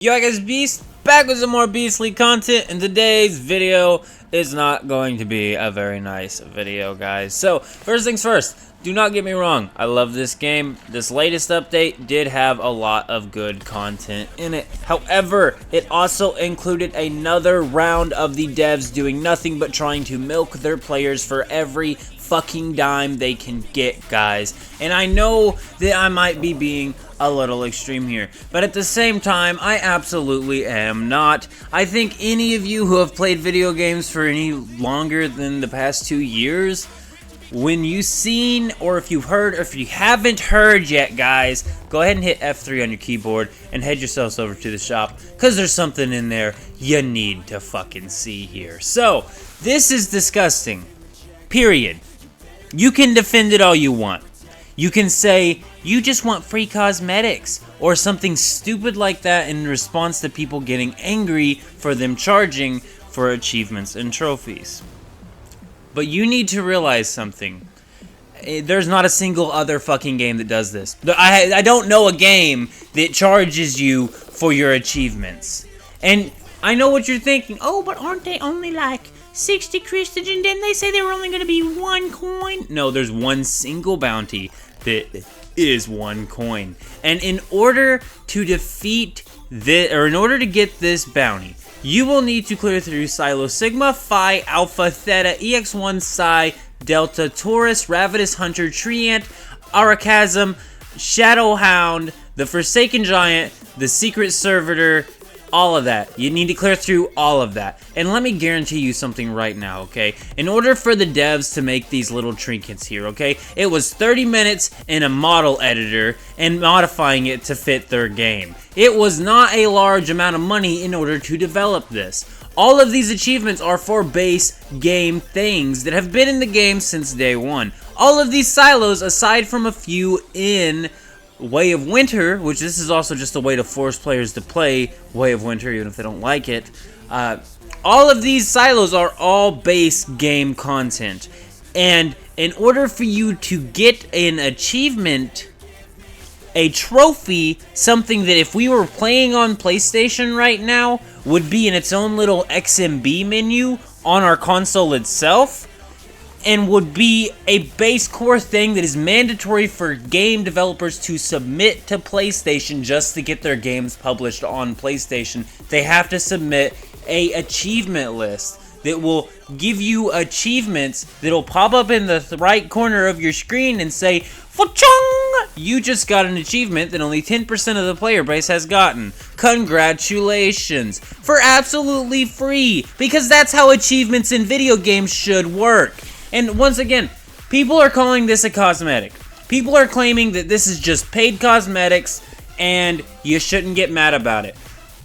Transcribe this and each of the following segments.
Yo guys, Beast, back with some more beastly content, and today's video is not going to be a very nice video, guys. So, first things first, do not get me wrong, I love this game. This latest update did have a lot of good content in it. However, it also included another round of the devs doing nothing but trying to milk their players for every fucking dime they can get, guys. And I know that I might be being a little extreme here, but at the same time, I absolutely am not. I think any of you who have played video games for any longer than the past 2 years, when you've seen, or if you've heard, or if you haven't heard yet, guys, go ahead and hit F3 on your keyboard and head yourselves over to the shop, because there's something in there you need to fucking see here. So, this is disgusting. Period. You can defend it all you want. You can say, you just want free cosmetics, or something stupid like that in response to people getting angry for them charging for achievements and trophies. But you need to realize something. There's not a single other fucking game that does this. I don't know a game that charges you for your achievements. And I know what you're thinking. Oh, but aren't they only like 60 Christian? Didn't they say they were only going to be 1 coin? No, there's one single bounty that is 1 coin. And in order to defeat this, or in order to get this bounty, you will need to clear through Silo Sigma, Phi, Alpha, Theta, EX1, Psi, Delta, Taurus, Ravenous Hunter, Treant, Arachasm, Shadowhound, the Forsaken Giant, the Secret Servitor, all of that. You need to clear through all of that. And let me guarantee you something right now, okay? In order for the devs to make these little trinkets here, okay? It was 30 minutes in a model editor and modifying it to fit their game. It was not a large amount of money in order to develop this. All of these achievements are for base game things that have been in the game since day one. All of these silos, aside from a few in Way of Winter, which this is also just a way to force players to play Way of Winter even if they don't like it. All of these silos are all base game content. And in order for you to get an achievement, a trophy, something that if we were playing on PlayStation right now would be in its own little XMB menu on our console itself, and would be a base core thing that is mandatory for game developers to submit to PlayStation just to get their games published on PlayStation. They have to submit a achievement list that will give you achievements that will pop up in the right corner of your screen and say, "Fa-chung! You just got an achievement that only 10% of the player base has gotten. Congratulations!" For absolutely free, because that's how achievements in video games should work. And once again, people are calling this a cosmetic. People are claiming that this is just paid cosmetics and you shouldn't get mad about it.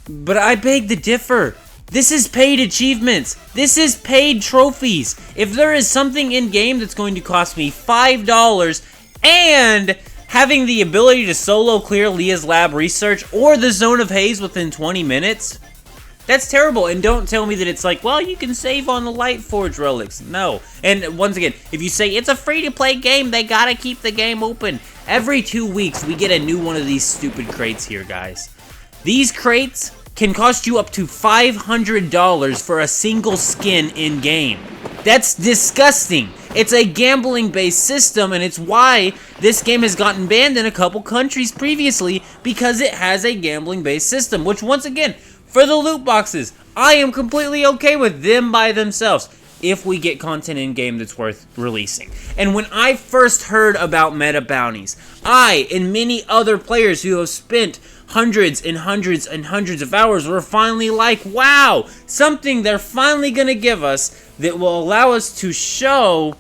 But I beg to differ. This is paid achievements. This is paid trophies. If there is something in game that's going to cost me $5 and having the ability to solo clear Leah's lab research or the Zone of Haze within 20 minutes, that's terrible. And don't tell me that it's like, well, you can save on the Lightforge relics. No. And once again, if you say it's a free-to-play game, they gotta keep the game open. Every 2 weeks, we get a new one of these stupid crates here, guys. These crates can cost you up to $500 for a single skin in-game. That's disgusting. It's a gambling-based system, and it's why this game has gotten banned in a couple countries previously, because it has a gambling-based system, which, once again, for the loot boxes, I am completely okay with them by themselves if we get content in-game that's worth releasing. And when I first heard about meta bounties, I and many other players who have spent hundreds and hundreds and hundreds of hours were finally like, wow, something they're finally going to give us that will allow us to show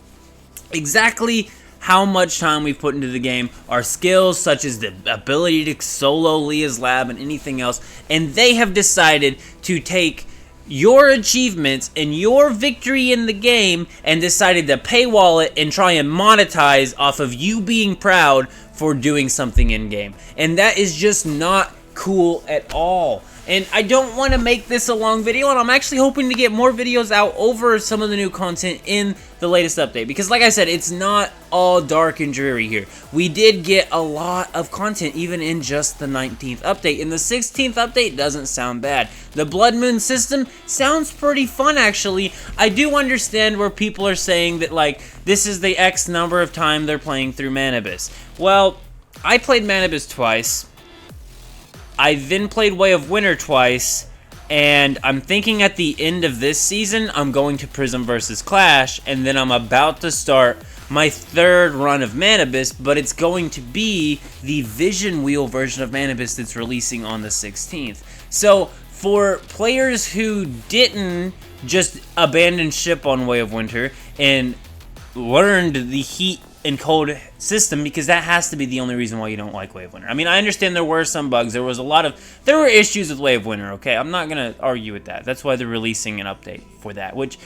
exactly how much time we've put into the game, our skills such as the ability to solo Leah's lab and anything else, and they have decided to take your achievements and your victory in the game and decided to paywall it and try and monetize off of you being proud for doing something in game. And that is just not cool at all. And I don't want to make this a long video, and I'm actually hoping to get more videos out over some of the new content in the latest update. Because like I said, it's not all dark and dreary here. We did get a lot of content even in just the 19th update. And the 16th update doesn't sound bad. The Blood Moon system sounds pretty fun, actually. I do understand where people are saying that, like, this is the X number of time they're playing through Manibus. Well, I played Manibus twice. I then played Way of Winter twice, and I'm thinking at the end of this season, I'm going to Prism vs. Clash, and then I'm about to start my third run of Manibus, but it's going to be the Vision Wheel version of Manibus that's releasing on the 16th. So, for players who didn't just abandon ship on Way of Winter and learned the heat and cold system, because that has to be the only reason why you don't like Way of Winter. I mean, I understand there were some bugs. There were issues with Way of Winter, okay? I'm not going to argue with that. That's why they're releasing an update for that, which,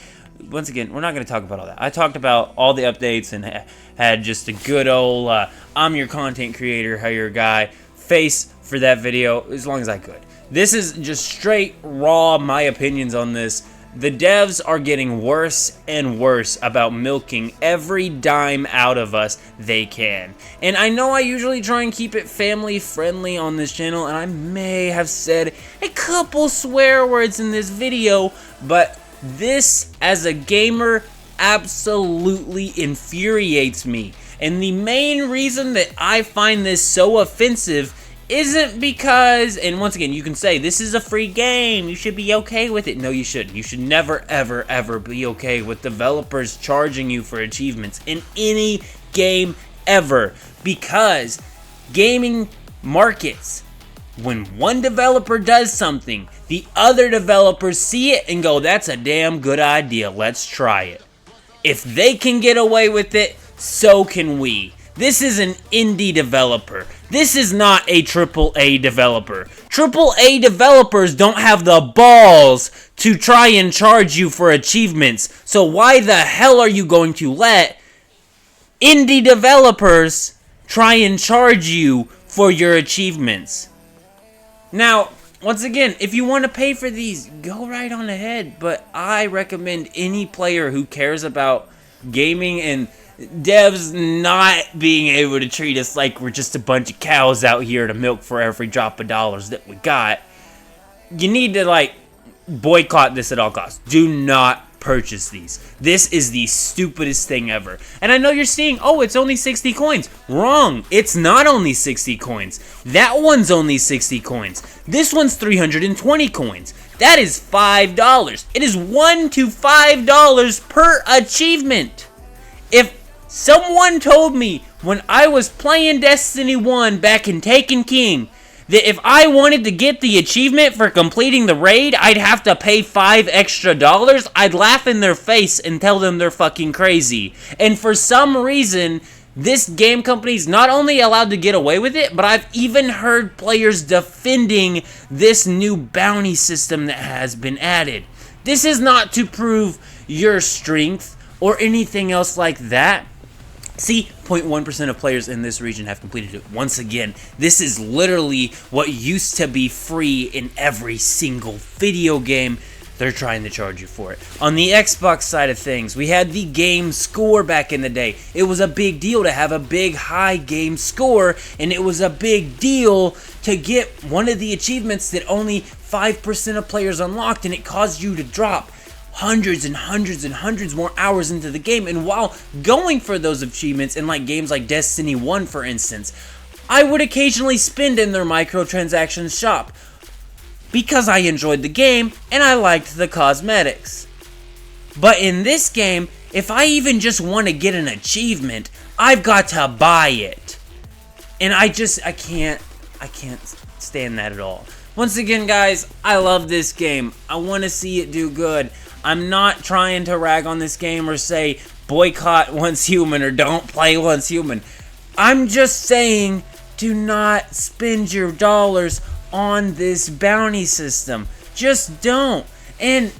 once again, we're not going to talk about all that. I talked about all the updates and had just a good old, I'm your content creator, hire guy face for that video as long as I could. This is just straight, raw, my opinions on this. The devs are getting worse and worse about milking every dime out of us they can. And I know I usually try and keep it family friendly on this channel, and I may have said a couple swear words in this video, but this, as a gamer, absolutely infuriates me. And the main reason that I find this so offensive isn't because, and once again, you can say, this is a free game, you should be okay with it. No, you shouldn't. You should never, ever, ever be okay with developers charging you for achievements in any game ever. Because gaming markets, when one developer does something, the other developers see it and go, that's a damn good idea, let's try it. If they can get away with it, so can we. This is an indie developer. This is not a AAA developer. AAA developers don't have the balls to try and charge you for achievements. So why the hell are you going to let indie developers try and charge you for your achievements? Now, once again, if you want to pay for these, go right on ahead. But I recommend any player who cares about gaming and devs not being able to treat us like we're just a bunch of cows out here to milk for every drop of dollars that we got. You need to, like, boycott this at all costs. Do not purchase these. This is the stupidest thing ever. And I know you're seeing, oh, it's only 60 coins. Wrong. It's not only 60 coins. That one's only 60 coins. This one's 320 coins. That is $5. It is $1 to $5 per achievement. If someone told me when I was playing Destiny 1 back in Taken King that if I wanted to get the achievement for completing the raid, I'd have to pay $5 extra, I'd laugh in their face and tell them they're fucking crazy. And for some reason, this game company's not only allowed to get away with it, but I've even heard players defending this new bounty system that has been added. This is not to prove your strength or anything else like that. See, 0.1% of players in this region have completed it. Once again, this is literally what used to be free in every single video game. They're trying to charge you for it. On the Xbox side of things, we had the game score back in the day. It was a big deal to have a big high game score, and it was a big deal to get one of the achievements that only 5% of players unlocked, and it caused you to drop hundreds and hundreds and hundreds more hours into the game. And while going for those achievements in like games like Destiny 1, for instance, I would occasionally spend in their microtransactions shop because I enjoyed the game and I liked the cosmetics. But in this game, if I even just want to get an achievement, I've got to buy it. And I can't stand that at all. Once again, guys, I love this game. I want to see it do good. I'm not trying to rag on this game or say boycott Once Human or don't play Once Human. I'm just saying do not spend your dollars on this bounty system. Just don't. And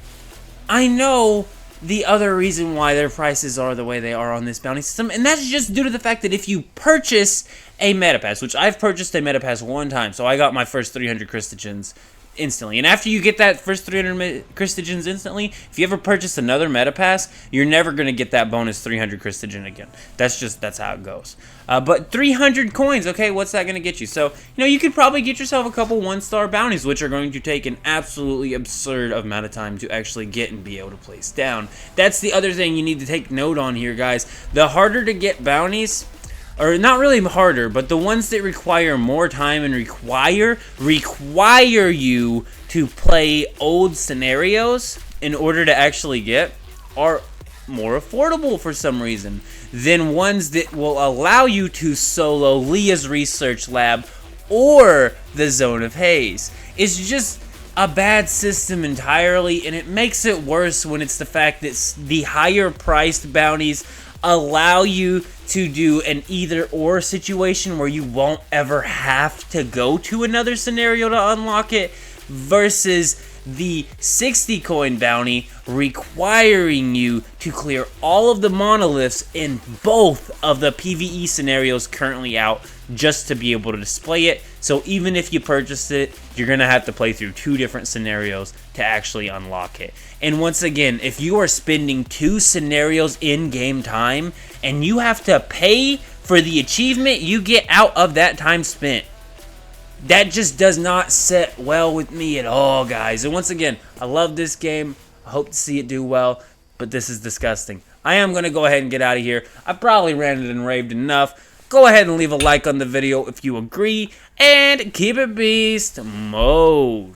I know the other reason why their prices are the way they are on this bounty system, and that's just due to the fact that if you purchase a meta pass, which I've purchased a meta pass one time, so I got my first 300 Christians instantly. And after you get that first 300 Christigens instantly, if you ever purchase another meta pass, you're never going to get that bonus 300 Christigen again. That's how it goes. But 300 coins, okay, what's that going to get you? So, you could probably get yourself a couple 1-star bounties, which are going to take an absolutely absurd amount of time to actually get and be able to place down. That's the other thing you need to take note on here, guys. The harder to get bounties, or not really harder, but the ones that require more time and require you to play old scenarios in order to actually get, are more affordable for some reason than ones that will allow you to solo Leah's Research Lab or the Zone of Haze. It's just a bad system entirely, and it makes it worse when it's the fact that the higher priced bounties allow you to do an either-or situation where you won't ever have to go to another scenario to unlock it, versus the 60 coin bounty requiring you to clear all of the monoliths in both of the PvE scenarios currently out just to be able to display it. So even if you purchase it, you're going to have to play through 2 different scenarios to actually unlock it. And once again, if you are spending 2 scenarios in game time and you have to pay for the achievement you get out of that time spent, that just does not sit well with me at all, guys. And once again, I love this game. I hope to see it do well, but this is disgusting. I am going to go ahead and get out of here. I probably ranted and raved enough. Go ahead and leave a like on the video if you agree, and keep it beast mode.